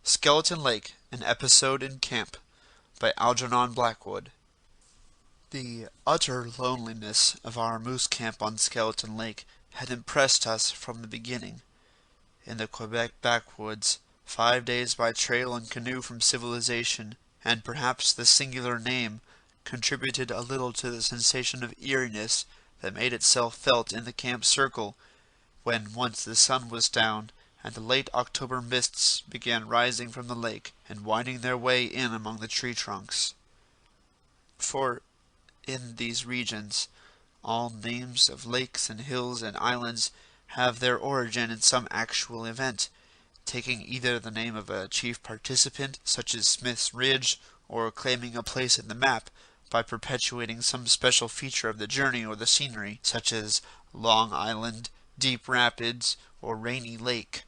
Skeleton Lake, An Episode in Camp by Algernon Blackwood. The utter loneliness of our moose camp on Skeleton Lake had impressed us from the beginning. In the Quebec backwoods, 5 days by trail and canoe from civilization, and perhaps the singular name, contributed a little to the sensation of eeriness that made itself felt in the camp circle, when once the sun was down, and the late October mists began rising from the lake and winding their way in among the tree trunks. For in these regions all names of lakes and hills and islands have their origin in some actual event, taking either the name of a chief participant, such as Smith's Ridge, or claiming a place in the map by perpetuating some special feature of the journey or the scenery, such as Long Island, Deep Rapids, or Rainy Lake.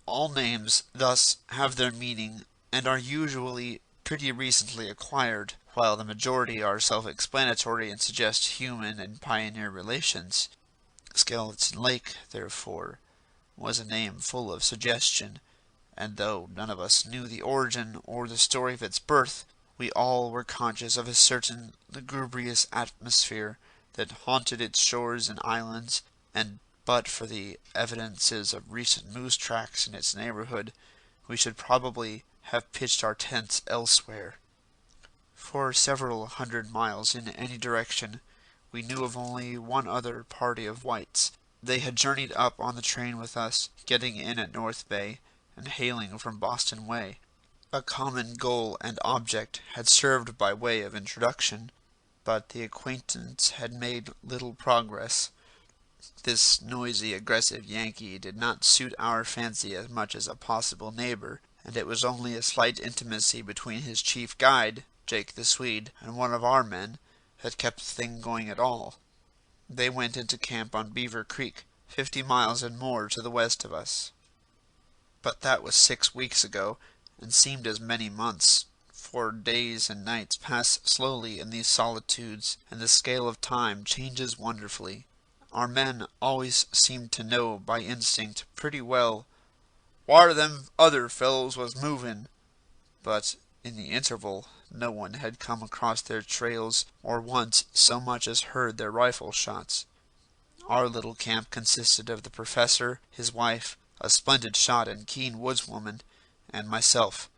All names thus have their meaning and are usually pretty recently acquired, while the majority are self-explanatory and suggest human and pioneer relations. Skeleton Lake, therefore, was a name full of suggestion, and though none of us knew the origin or the story of its birth, we all were conscious of a certain lugubrious atmosphere that haunted its shores and islands, and but for the evidences of recent moose tracks in its neighborhood, we should probably have pitched our tents elsewhere. For several hundred miles in any direction, we knew of only one other party of whites. They had journeyed up on the train with us, getting in at North Bay, and hailing from Boston Way. A common goal and object had served by way of introduction, but the acquaintance had made little progress. This noisy, aggressive Yankee did not suit our fancy as much as a possible neighbor, and it was only a slight intimacy between his chief guide, Jake the Swede, and one of our men that kept the thing going at all. They went into camp on Beaver Creek, 50 miles and more to the west of us. But that was 6 weeks ago, and seemed as many months, for days and nights pass slowly in these solitudes, and the scale of time changes wonderfully. Our men always seemed to know by instinct pretty well whar them other fellows was movin', but in the interval no one had come across their trails or once so much as heard their rifle shots. Our little camp consisted of the professor, his wife, a splendid shot and keen woodswoman, and myself.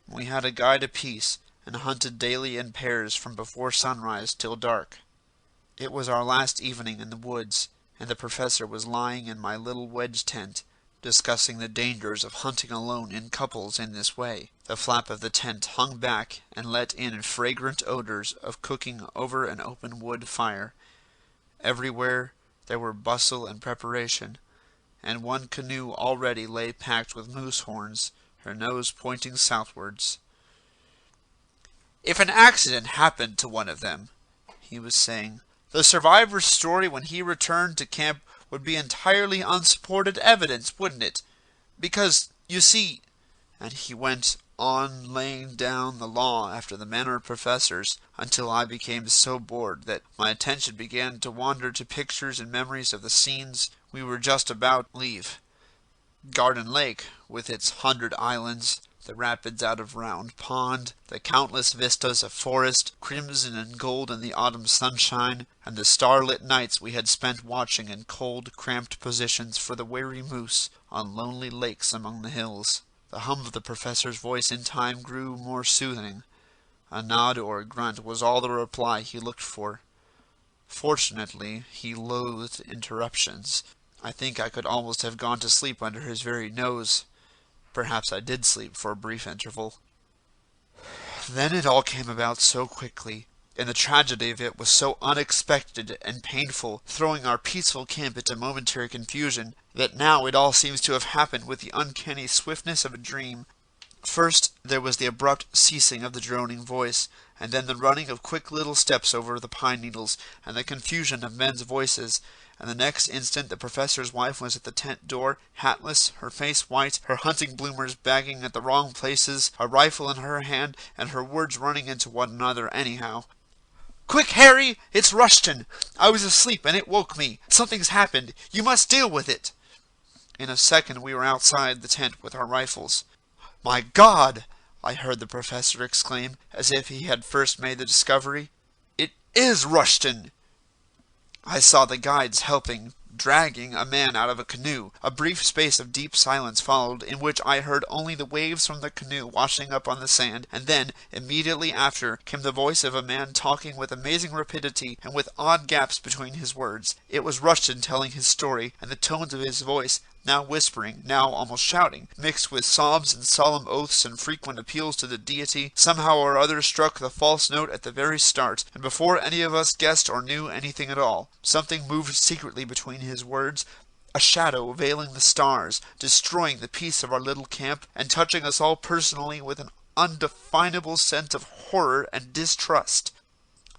We had a guide apiece, and hunted daily in pairs from before sunrise till dark. It was our last evening in the woods, and the professor was lying in my little wedge tent, discussing the dangers of hunting alone in couples in this way. The flap of the tent hung back and let in fragrant odors of cooking over an open wood fire. Everywhere there were bustle and preparation, and one canoe already lay packed with moose horns, her nose pointing southwards. "If an accident happened to one of them," he was saying, "the survivor's story when he returned to camp would be entirely unsupported evidence, wouldn't it? Because, you see," and he went on laying down the law after the manner of professors, until I became so bored that my attention began to wander to pictures and memories of the scenes we were just about to leave. Garden Lake, with its 100 islands, the rapids out of Round Pond, the countless vistas of forest, crimson and gold in the autumn sunshine, and the starlit nights we had spent watching in cold, cramped positions for the wary moose on lonely lakes among the hills. The hum of the professor's voice in time grew more soothing. A nod or a grunt was all the reply he looked for. Fortunately, he loathed interruptions. I think I could almost have gone to sleep under his very nose. Perhaps I did sleep for a brief interval. Then it all came about so quickly, and the tragedy of it was so unexpected and painful, throwing our peaceful camp into momentary confusion, that now it all seems to have happened with the uncanny swiftness of a dream. First there was the abrupt ceasing of the droning voice, and then the running of quick little steps over the pine needles, and the confusion of men's voices, and the next instant the professor's wife was at the tent door, hatless, her face white, her hunting bloomers bagging at the wrong places, a rifle in her hand, and her words running into one another anyhow. "Quick, Harry! It's Rushton! I was asleep and it woke me. Something's happened. You must deal with it." In a second we were outside the tent with our rifles. "My God!" I heard the professor exclaim, as if he had first made the discovery. "It is Rushton!" I saw the guides helping, dragging a man out of a canoe. A brief space of deep silence followed, in which I heard only the waves from the canoe washing up on the sand, and then, immediately after, came the voice of a man talking with amazing rapidity and with odd gaps between his words. It was Rushton telling his story, and the tones of his voice, now whispering, now almost shouting, mixed with sobs and solemn oaths and frequent appeals to the deity, somehow or other struck the false note at the very start, and before any of us guessed or knew anything at all, something moved secretly between his words, a shadow veiling the stars, destroying the peace of our little camp, and touching us all personally with an undefinable sense of horror and distrust.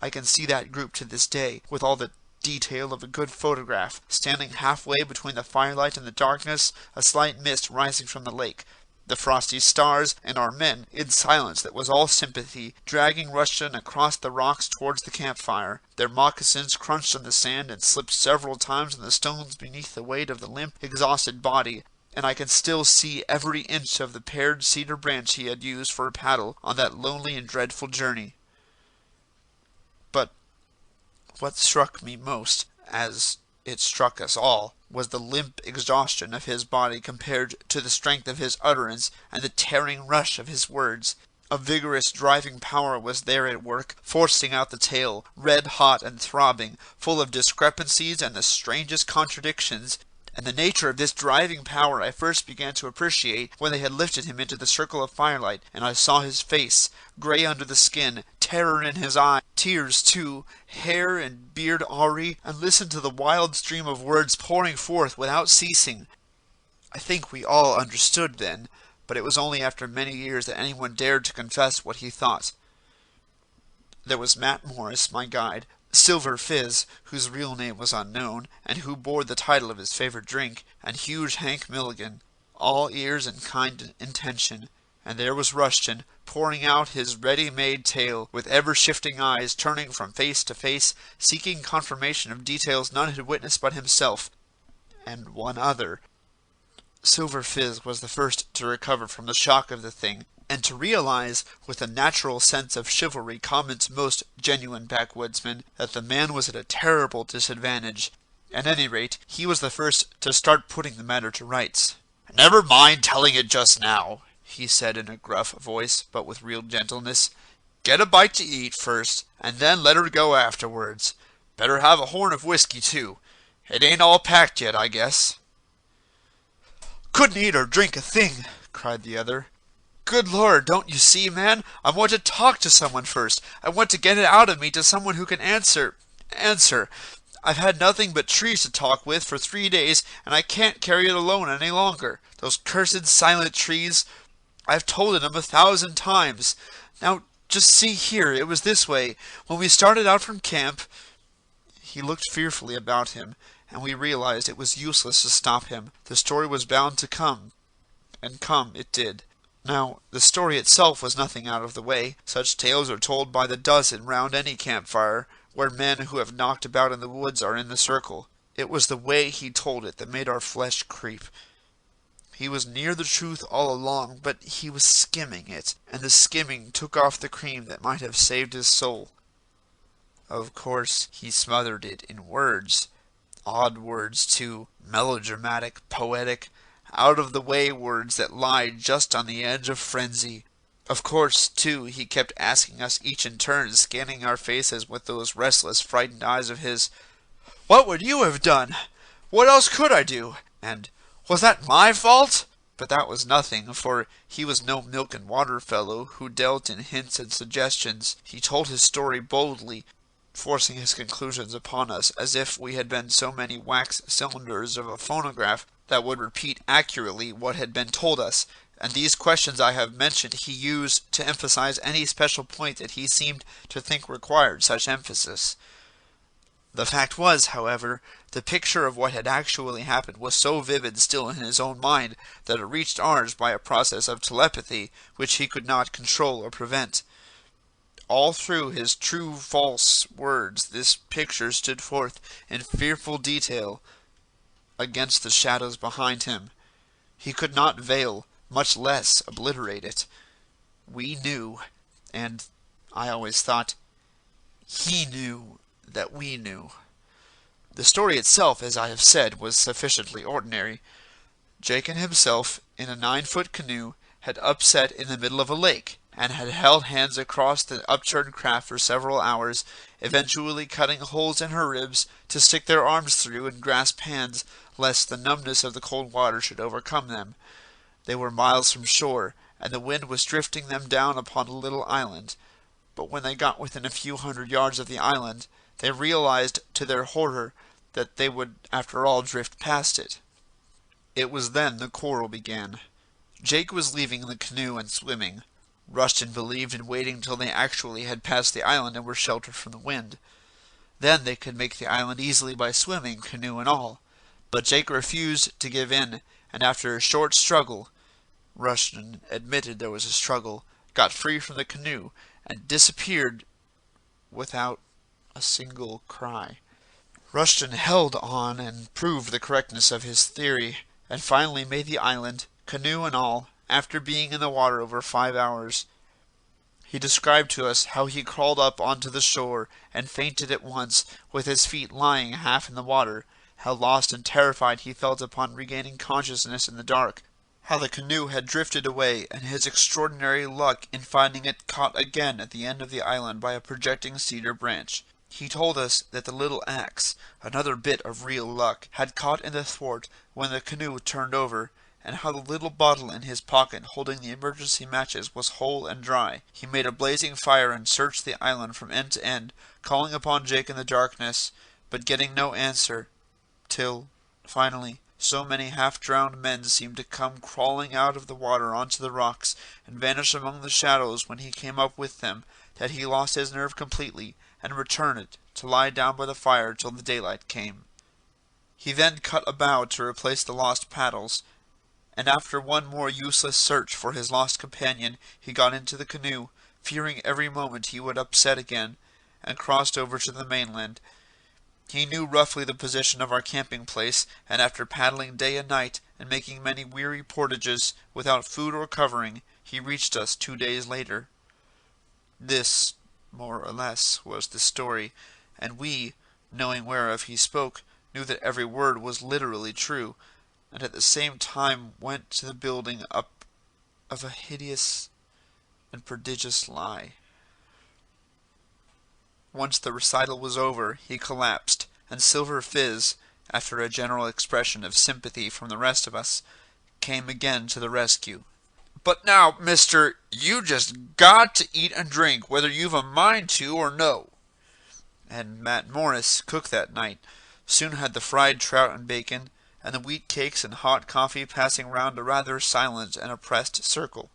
I can see that group to this day, with all the detail of a good photograph, standing halfway between the firelight and the darkness, a slight mist rising from the lake, the frosty stars, and our men, in silence that was all sympathy, dragging Rushton across the rocks towards the campfire. Their moccasins crunched on the sand and slipped several times on the stones beneath the weight of the limp, exhausted body, and I can still see every inch of the pared cedar branch he had used for a paddle on that lonely and dreadful journey. But what struck me most, as it struck us all, was the limp exhaustion of his body compared to the strength of his utterance and the tearing rush of his words. A vigorous driving power was there at work, forcing out the tale, red-hot and throbbing, full of discrepancies and the strangest contradictions. And the nature of this driving power I first began to appreciate when they had lifted him into the circle of firelight, and I saw his face, grey under the skin, terror in his eye, tears too, hair and beard awry, and listened to the wild stream of words pouring forth without ceasing. I think we all understood then, but it was only after many years that anyone dared to confess what he thought. There was Matt Morris, my guide, Silver Fizz, whose real name was unknown, and who bore the title of his favorite drink, and huge Hank Milligan, all ears and kind intention. And there was Rushton, pouring out his ready-made tale, with ever-shifting eyes, turning from face to face, seeking confirmation of details none had witnessed but himself, and one other. Silver Fizz was the first to recover from the shock of the thing, and to realize, with a natural sense of chivalry common to most genuine backwoodsmen, that the man was at a terrible disadvantage. At any rate, he was the first to start putting the matter to rights. "Never mind telling it just now," he said in a gruff voice, but with real gentleness. "Get a bite to eat first, and then let her go afterwards. Better have a horn of whiskey, too. It ain't all packed yet, I guess." "Couldn't eat or drink a thing," cried the other. "Good Lord, don't you see, man? I want to talk to someone first. I want to get it out of me to someone who can answer. I've had nothing but trees to talk with for 3 days, and I can't carry it alone any longer. Those cursed silent trees. I've told it 'em 1,000 times. Now, just see here, it was this way. When we started out from camp—" He looked fearfully about him, and we realized it was useless to stop him. The story was bound to come, and come it did. Now, the story itself was nothing out of the way. Such tales are told by the dozen round any campfire, where men who have knocked about in the woods are in the circle. It was the way he told it that made our flesh creep. He was near the truth all along, but he was skimming it, and the skimming took off the cream that might have saved his soul. Of course, he smothered it in words. Odd words, too, melodramatic, poetic, out-of-the-way words that lie just on the edge of frenzy. Of course, too, he kept asking us each in turn, scanning our faces with those restless, frightened eyes of his, "What would you have done? What else could I do?" And, "Was that my fault?" But that was nothing, for he was no milk-and-water fellow who dealt in hints and suggestions. He told his story boldly, forcing his conclusions upon us as if we had been so many wax cylinders of a phonograph that would repeat accurately what had been told us, and these questions I have mentioned he used to emphasize any special point that he seemed to think required such emphasis. The fact was, however, the picture of what had actually happened was so vivid still in his own mind that it reached ours by a process of telepathy which he could not control or prevent. All through his true-false words this picture stood forth in fearful detail. against the shadows behind him. He could not veil, much less obliterate it. We knew, and I always thought he knew that we knew. The story itself, as I have said, was sufficiently ordinary. Jake and himself, in a 9-foot canoe, had upset in the middle of a lake, and had held hands across the upturned craft for several hours, eventually cutting holes in her ribs to stick their arms through and grasp hands, lest the numbness of the cold water should overcome them. They were miles from shore, and the wind was drifting them down upon a little island. But when they got within a few hundred yards of the island, they realized to their horror that they would after all drift past it. It was then the quarrel began. Jake was leaving the canoe and swimming. Rushton believed in waiting till they actually had passed the island and were sheltered from the wind. Then they could make the island easily by swimming, canoe and all. But Jake refused to give in, and after a short struggle, Rushton admitted there was a struggle, got free from the canoe, and disappeared without a single cry. Rushton held on and proved the correctness of his theory, and finally made the island, canoe and all, after being in the water over 5 hours. He described to us how he crawled up onto the shore and fainted at once, with his feet lying half in the water, how lost and terrified he felt upon regaining consciousness in the dark, how the canoe had drifted away, and his extraordinary luck in finding it caught again at the end of the island by a projecting cedar branch. He told us that the little axe, another bit of real luck, had caught in the thwart when the canoe turned over, and how the little bottle in his pocket holding the emergency matches was whole and dry. He made a blazing fire and searched the island from end to end, calling upon Jake in the darkness, but getting no answer, till, finally, so many half-drowned men seemed to come crawling out of the water onto the rocks and vanish among the shadows when he came up with them, that he lost his nerve completely, and returned to lie down by the fire till the daylight came. He then cut a bough to replace the lost paddles, and after one more useless search for his lost companion, he got into the canoe, fearing every moment he would upset again, and crossed over to the mainland. He knew roughly the position of our camping place, and after paddling day and night, and making many weary portages, without food or covering, he reached us 2 days later. This, more or less, was the story, and we, knowing whereof he spoke, knew that every word was literally true, and at the same time went to the building up of a hideous and prodigious lie. Once the recital was over, he collapsed, and Silver Fizz, after a general expression of sympathy from the rest of us, came again to the rescue. "But now, mister, you just got to eat and drink, whether you've a mind to or no." And Matt Morris, cook that night, soon had the fried trout and bacon, and the wheat cakes and hot coffee passing round a rather silent and oppressed circle.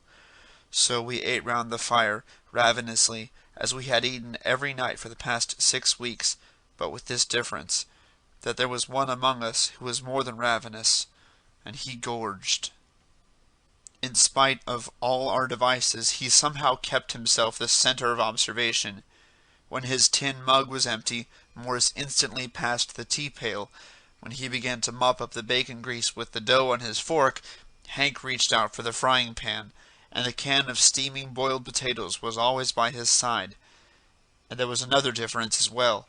So we ate round the fire, ravenously, as we had eaten every night for the past 6 weeks, but with this difference, that there was one among us who was more than ravenous, and he gorged. In spite of all our devices, he somehow kept himself the center of observation. When his tin mug was empty, Morris instantly passed the tea-pail. When he began to mop up the bacon grease with the dough on his fork, Hank reached out for the frying pan, and the can of steaming boiled potatoes was always by his side. And there was another difference as well.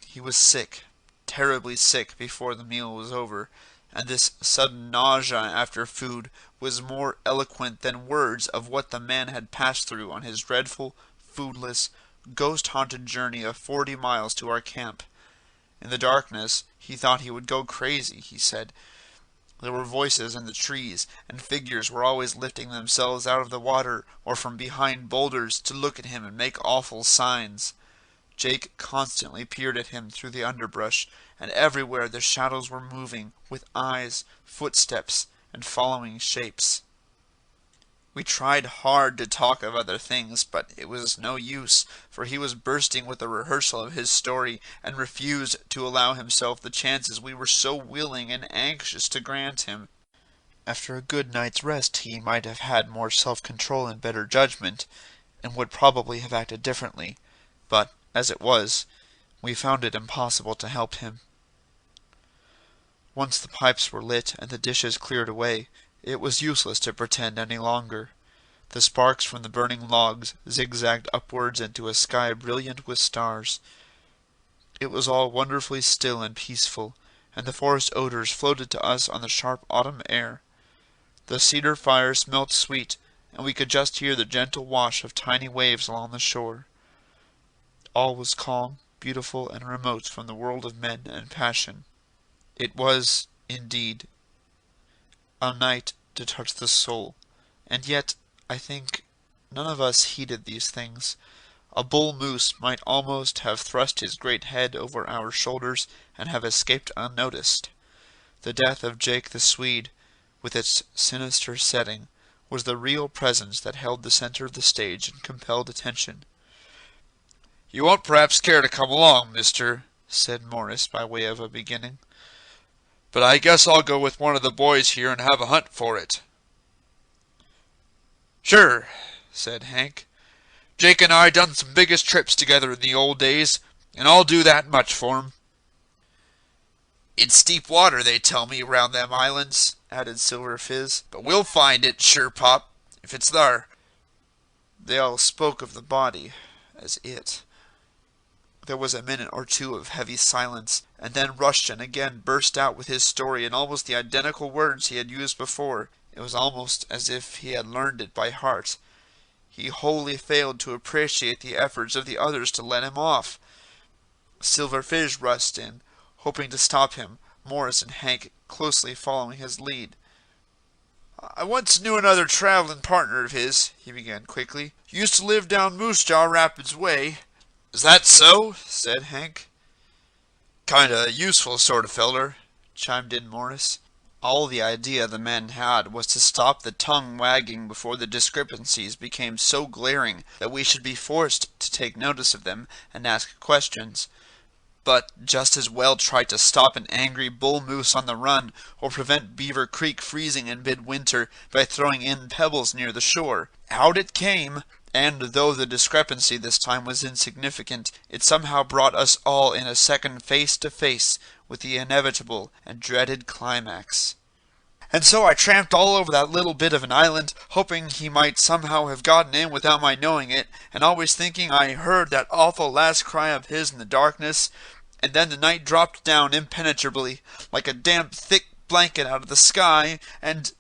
He was sick, terribly sick, before the meal was over, and this sudden nausea after food was more eloquent than words of what the man had passed through on his dreadful, foodless, ghost-haunted journey of 40 miles to our camp. In the darkness, he thought he would go crazy, he said. There were voices in the trees, and figures were always lifting themselves out of the water or from behind boulders to look at him and make awful signs. Jake constantly peered at him through the underbrush, and everywhere the shadows were moving, with eyes, footsteps, and following shapes. We tried hard to talk of other things, but it was no use, for he was bursting with the rehearsal of his story, and refused to allow himself the chances we were so willing and anxious to grant him. After a good night's rest he might have had more self-control and better judgment, and would probably have acted differently, but, as it was, we found it impossible to help him. Once the pipes were lit and the dishes cleared away, it was useless to pretend any longer. The sparks from the burning logs zigzagged upwards into a sky brilliant with stars. It was all wonderfully still and peaceful, and the forest odors floated to us on the sharp autumn air. The cedar fire smelt sweet, and we could just hear the gentle wash of tiny waves along the shore. All was calm, beautiful, and remote from the world of men and passion. It was, indeed, a night to touch the soul, and yet, I think, none of us heeded these things. A bull moose might almost have thrust his great head over our shoulders and have escaped unnoticed. The death of Jake the Swede, with its sinister setting, was the real presence that held the center of the stage and compelled attention. "You won't perhaps care to come along, mister," said Morris by way of a beginning. "But I guess I'll go with one of the boys here and have a hunt for it." "Sure," said Hank. "Jake and I done some biggest trips together in the old days, and I'll do that much for 'em." "It's deep water, they tell me, round them islands," added Silver Fizz. "But we'll find it, sure pop, if it's thar." They all spoke of the body as it. There was a minute or two of heavy silence, and then Rushton again burst out with his story in almost the identical words he had used before. It was almost as if he had learned it by heart. He wholly failed to appreciate the efforts of the others to let him off. Silver Fizz rushed in, hoping to stop him, Morris and Hank closely following his lead. "I once knew another traveling partner of his," he began quickly. "Used to live down Moose Jaw Rapids way." "Is that so?" said Hank. "Kinda useful sort of feller," chimed in Morris. All the idea the men had was to stop the tongue wagging before the discrepancies became so glaring that we should be forced to take notice of them and ask questions. But just as well try to stop an angry bull moose on the run, or prevent Beaver Creek freezing in midwinter by throwing in pebbles near the shore. Out it came, and though the discrepancy this time was insignificant, it somehow brought us all in a second face to face with the inevitable and dreaded climax. "And so I tramped all over that little bit of an island, hoping he might somehow have gotten in without my knowing it, and always thinking I heard that awful last cry of his in the darkness, and then the night dropped down impenetrably, like a damp thick blanket out of the sky, and—"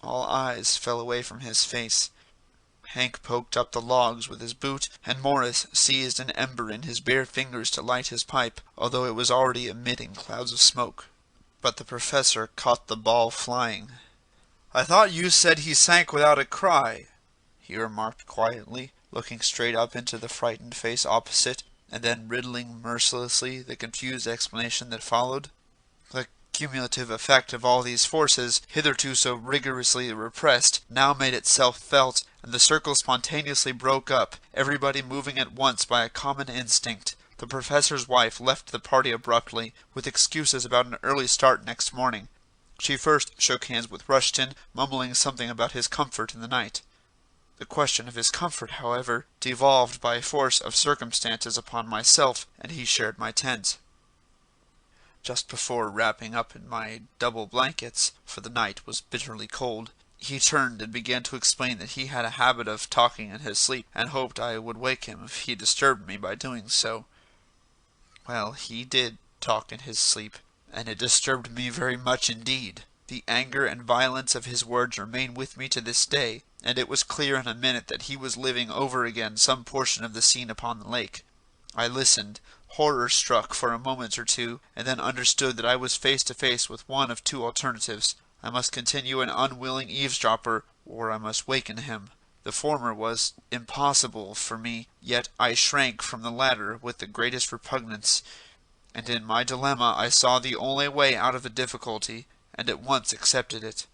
All eyes fell away from his face. Hank poked up the logs with his boot, and Morris seized an ember in his bare fingers to light his pipe, although it was already emitting clouds of smoke. But the professor caught the ball flying. "I thought you said he sank without a cry," he remarked quietly, looking straight up into the frightened face opposite, and then riddling mercilessly the confused explanation that followed. The cumulative effect of all these forces, hitherto so rigorously repressed, now made itself felt, and the circle spontaneously broke up, everybody moving at once by a common instinct. The professor's wife left the party abruptly, with excuses about an early start next morning. She first shook hands with Rushton, mumbling something about his comfort in the night. The question of his comfort, however, devolved by force of circumstances upon myself, and he shared my tent. Just before wrapping up in my double blankets, for the night was bitterly cold, he turned and began to explain that he had a habit of talking in his sleep, and hoped I would wake him if he disturbed me by doing so. Well, he did talk in his sleep, and it disturbed me very much indeed. The anger and violence of his words remain with me to this day, and it was clear in a minute that he was living over again some portion of the scene upon the lake. I listened, horror-struck, for a moment or two, and then understood that I was face to face with one of two alternatives. I must continue an unwilling eavesdropper, or I must waken him. The former was impossible for me, yet I shrank from the latter with the greatest repugnance, and in my dilemma I saw the only way out of the difficulty, and at once accepted it.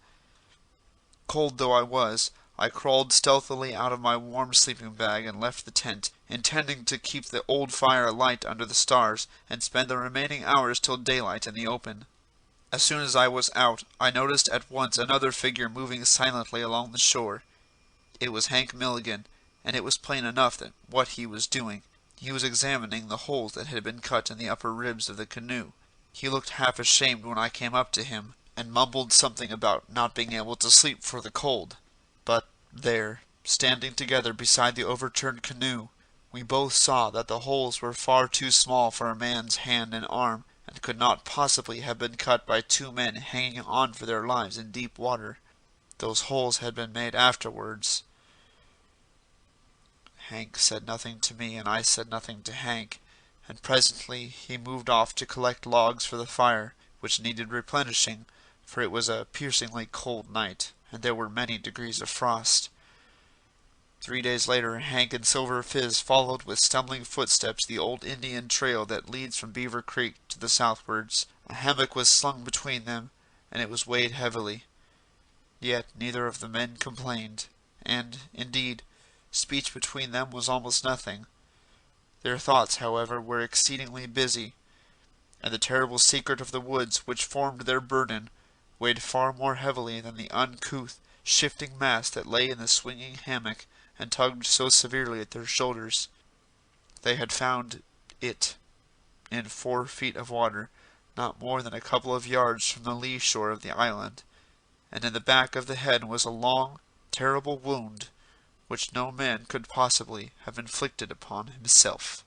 Cold though I was, I crawled stealthily out of my warm sleeping bag and left the tent, intending to keep the old fire alight under the stars, and spend the remaining hours till daylight in the open. As soon as I was out, I noticed at once another figure moving silently along the shore. It was Hank Milligan, and it was plain enough that what he was doing. He was examining the holes that had been cut in the upper ribs of the canoe. He looked half ashamed when I came up to him, and mumbled something about not being able to sleep for the cold. But there, standing together beside the overturned canoe, we both saw that the holes were far too small for a man's hand and arm, and could not possibly have been cut by two men hanging on for their lives in deep water. Those holes had been made afterwards. Hank said nothing to me, and I said nothing to Hank, and presently he moved off to collect logs for the fire, which needed replenishing, for it was a piercingly cold night, and there were many degrees of frost. 3 days later, Hank and Silver Fizz followed with stumbling footsteps the old Indian trail that leads from Beaver Creek to the southwards. A hammock was slung between them, and it was weighed heavily. Yet neither of the men complained, and, indeed, speech between them was almost nothing. Their thoughts, however, were exceedingly busy, and the terrible secret of the woods which formed their burden weighed far more heavily than the uncouth, shifting mass that lay in the swinging hammock and tugged so severely at their shoulders. They had found it in 4 feet of water, not more than a couple of yards from the lee shore of the island, and in the back of the head was a long, terrible wound which no man could possibly have inflicted upon himself.